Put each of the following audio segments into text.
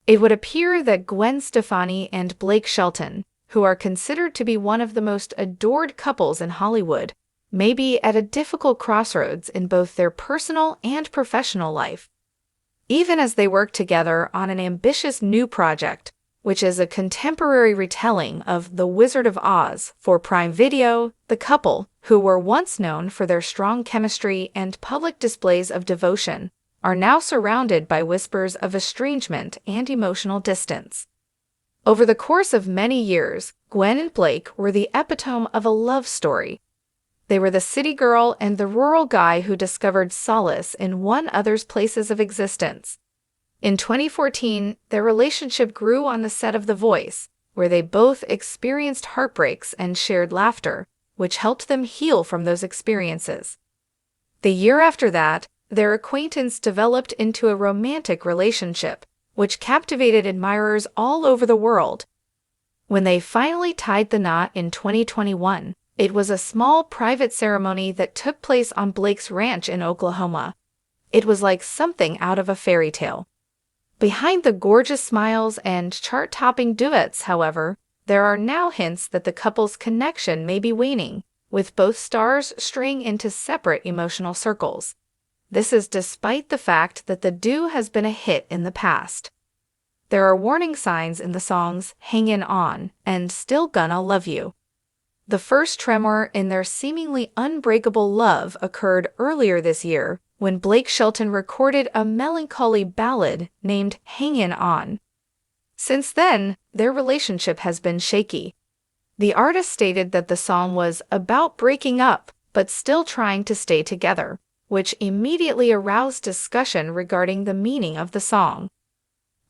It would appear that Gwen Stefani and Blake Shelton, who are considered to be one of the most adored couples in Hollywood, may be at a difficult crossroads in both their personal and professional life. Even as they work together on an ambitious new project, which is a contemporary retelling of The Wizard of Oz for Prime Video, the couple, who were once known for their strong chemistry and public displays of devotion, are now surrounded by whispers of estrangement and emotional distance. Over the course of many years, Gwen and Blake were the epitome of a love story. They were the city girl and the rural guy who discovered solace in one other's places of existence. In 2014, their relationship grew on the set of The Voice, where they both experienced heartbreaks and shared laughter, which helped them heal from those experiences. The year after that, their acquaintance developed into a romantic relationship, which captivated admirers all over the world. When they finally tied the knot in 2021, it was a small private ceremony that took place on Blake's ranch in Oklahoma. It was like something out of a fairy tale. Behind the gorgeous smiles and chart-topping duets, however, there are now hints that the couple's connection may be waning, with both stars straying into separate emotional circles. This is despite the fact that the duo has been a hit in the past. There are warning signs in the songs Hangin' On and Still Gonna Love You. The first tremor in their seemingly unbreakable love occurred earlier this year when Blake Shelton recorded a melancholy ballad named Hangin' On. Since then, their relationship has been shaky. The artist stated that the song was about breaking up but still trying to stay together, which immediately aroused discussion regarding the meaning of the song.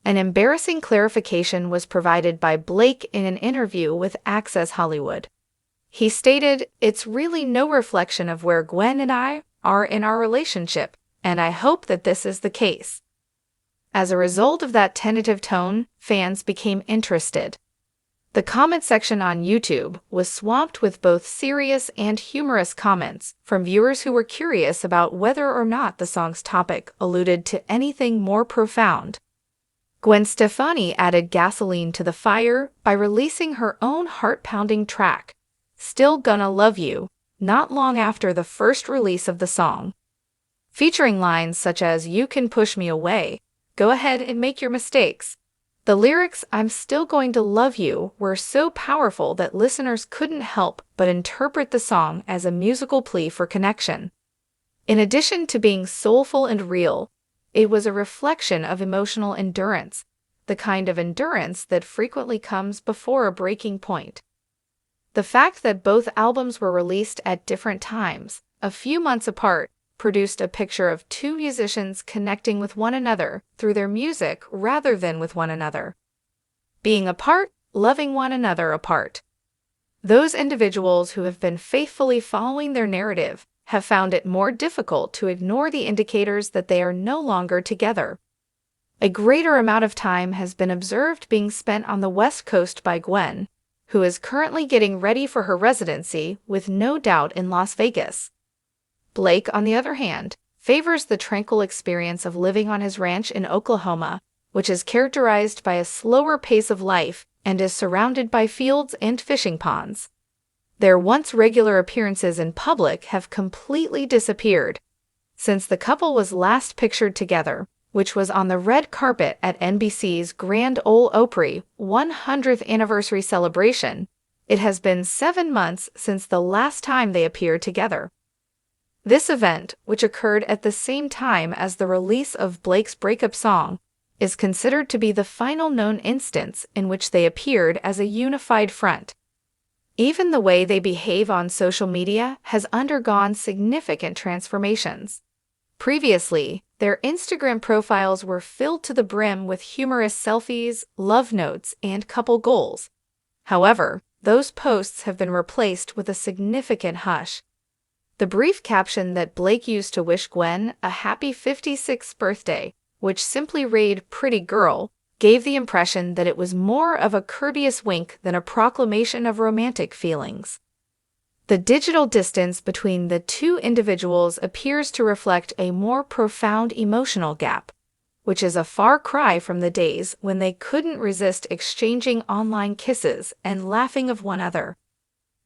An embarrassing clarification was provided by Blake in an interview with Access Hollywood. He stated, "It's really no reflection of where Gwen and I are in our relationship, and I hope that this is the case." As a result of that tentative tone, fans became interested. The comment section on YouTube was swamped with both serious and humorous comments from viewers who were curious about whether or not the song's topic alluded to anything more profound. Gwen Stefani added gasoline to the fire by releasing her own heart-pounding track, Still Gonna Love You, not long after the first release of the song. Featuring lines such as "You can push me away, go ahead and make your mistakes," the lyrics "I'm still going to love you" were so powerful that listeners couldn't help but interpret the song as a musical plea for connection. In addition to being soulful and real, it was a reflection of emotional endurance, the kind of endurance that frequently comes before a breaking point. The fact that both albums were released at different times, a few months apart, produced a picture of two musicians connecting with one another through their music rather than with one another. Being apart, loving one another apart. Those individuals who have been faithfully following their narrative have found it more difficult to ignore the indicators that they are no longer together. A greater amount of time has been observed being spent on the West Coast by Gwen, who is currently getting ready for her residency with No Doubt in Las Vegas. Blake, on the other hand, favors the tranquil experience of living on his ranch in Oklahoma, which is characterized by a slower pace of life and is surrounded by fields and fishing ponds. Their once regular appearances in public have completely disappeared. Since the couple was last pictured together, which was on the red carpet at NBC's Grand Ole Opry 100th anniversary celebration, it has been 7 months since the last time they appeared together. This event, which occurred at the same time as the release of Blake's breakup song, is considered to be the final known instance in which they appeared as a unified front. Even the way they behave on social media has undergone significant transformations. Previously, their Instagram profiles were filled to the brim with humorous selfies, love notes, and couple goals. However, those posts have been replaced with a significant hush. The brief caption that Blake used to wish Gwen a happy 56th birthday, which simply read "Pretty Girl," gave the impression that it was more of a courteous wink than a proclamation of romantic feelings. The digital distance between the two individuals appears to reflect a more profound emotional gap. which is a far cry from the days when they couldn't resist exchanging online kisses and laughing of one another.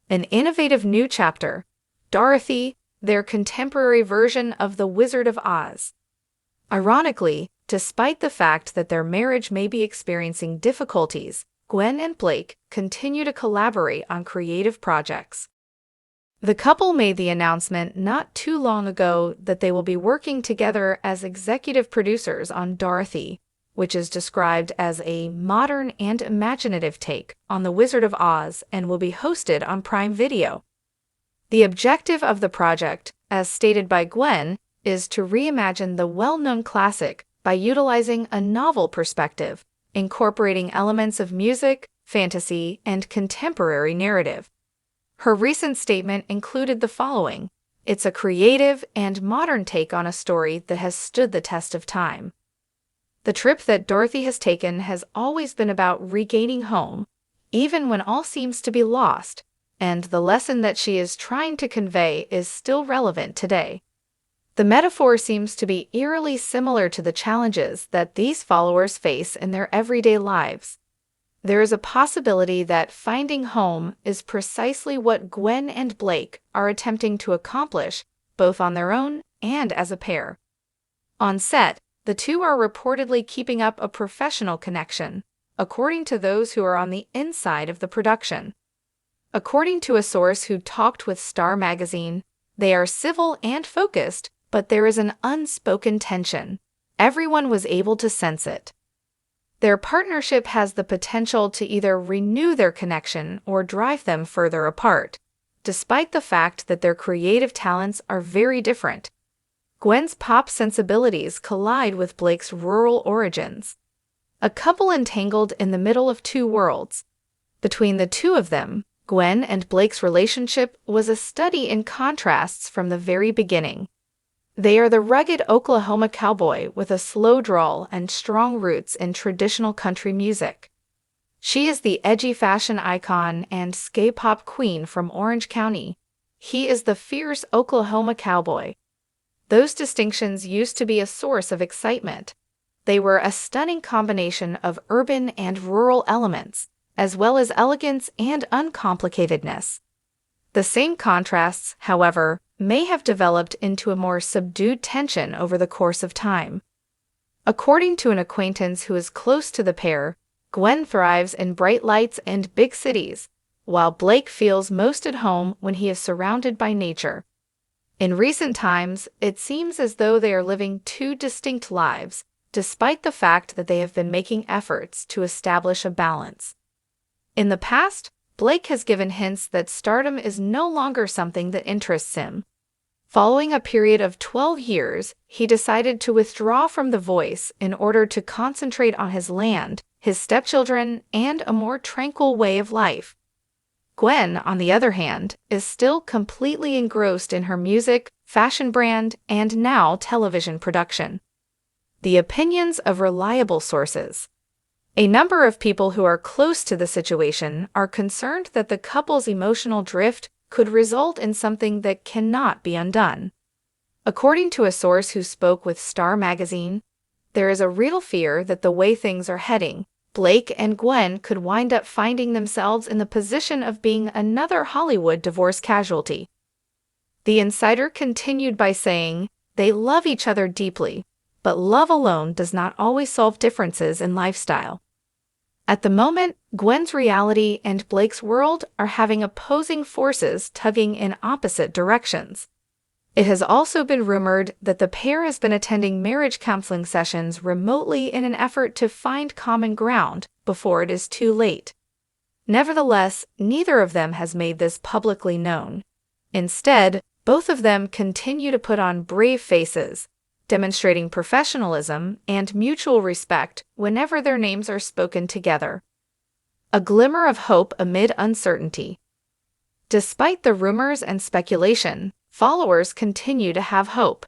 An innovative new chapter, Dorothy, their contemporary version of The Wizard of Oz. Ironically, despite the fact that their marriage may be experiencing difficulties, Gwen and Blake continue to collaborate on creative projects. The couple made the announcement not too long ago that they will be working together as executive producers on Dorothy, which is described as a modern and imaginative take on The Wizard of Oz and will be hosted on Prime Video. The objective of the project, as stated by Gwen, is to reimagine the well-known classic by utilizing a novel perspective, incorporating elements of music, fantasy, and contemporary narrative. Her recent statement included the following: "It's a creative and modern take on a story that has stood the test of time. The trip that Dorothy has taken has always been about regaining home, even when all seems to be lost, and the lesson that she is trying to convey is still relevant today." The metaphor seems to be eerily similar to the challenges that these followers face in their everyday lives. There is a possibility that finding home is precisely what Gwen and Blake are attempting to accomplish, both on their own and as a pair. On set, the two are reportedly keeping up a professional connection, according to those who are on the inside of the production. According to a source who talked with Star magazine, they are civil and focused, but there is an unspoken tension. Everyone was able to sense it. Their partnership has the potential to either renew their connection or drive them further apart, despite the fact that their creative talents are very different. Gwen's pop sensibilities collide with Blake's rural origins. A couple entangled in the middle of two worlds. Between the two of them, Gwen and Blake's relationship was a study in contrasts from the very beginning. They are the rugged Oklahoma cowboy with a slow drawl and strong roots in traditional country music. She is the edgy fashion icon and ska-pop queen from Orange County. He is the fierce Oklahoma cowboy. Those distinctions used to be a source of excitement. They were a stunning combination of urban and rural elements, as well as elegance and uncomplicatedness. The same contrasts, however, may have developed into a more subdued tension over the course of time. According to an acquaintance who is close to the pair, Gwen thrives in bright lights and big cities, while Blake feels most at home when he is surrounded by nature. In recent times, it seems as though they are living two distinct lives, despite the fact that they have been making efforts to establish a balance. In the past, Blake has given hints that stardom is no longer something that interests him. Following a period of 12 years, he decided to withdraw from The Voice in order to concentrate on his land, his stepchildren, and a more tranquil way of life. Gwen, on the other hand, is still completely engrossed in her music, fashion brand, and now television production. The opinions of reliable sources. A number of people who are close to the situation are concerned that the couple's emotional drift could result in something that cannot be undone. According to a source who spoke with Star magazine, there is a real fear that the way things are heading, Blake and Gwen could wind up finding themselves in the position of being another Hollywood divorce casualty. The insider continued by saying, "They love each other deeply, but love alone does not always solve differences in lifestyle." At the moment, Gwen's reality and Blake's world are having opposing forces tugging in opposite directions. It has also been rumored that the pair has been attending marriage counseling sessions remotely in an effort to find common ground before it is too late. Nevertheless, neither of them has made this publicly known. Instead, both of them continue to put on brave faces, demonstrating professionalism and mutual respect whenever their names are spoken together. A glimmer of hope amid uncertainty. Despite the rumors and speculation, followers continue to have hope.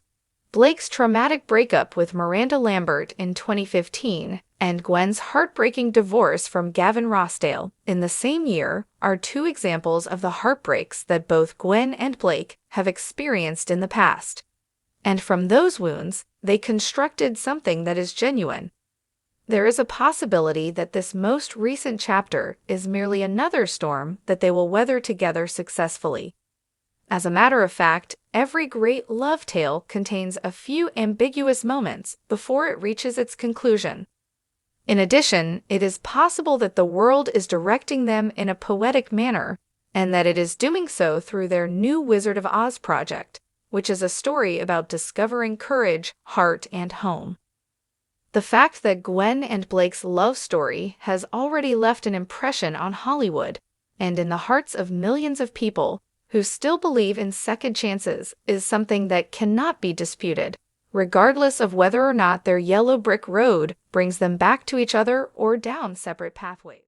Blake's traumatic breakup with Miranda Lambert in 2015 and Gwen's heartbreaking divorce from Gavin Rossdale in the same year are two examples of the heartbreaks that both Gwen and Blake have experienced in the past. And from those wounds, they constructed something that is genuine. There is a possibility that this most recent chapter is merely another storm that they will weather together successfully. As a matter of fact, every great love tale contains a few ambiguous moments before it reaches its conclusion. In addition, it is possible that the world is directing them in a poetic manner, and that it is doing so through their new Wizard of Oz project, which is a story about discovering courage, heart, and home. The fact that Gwen and Blake's love story has already left an impression on Hollywood and in the hearts of millions of people who still believe in second chances is something that cannot be disputed, regardless of whether or not their yellow brick road brings them back to each other or down separate pathways.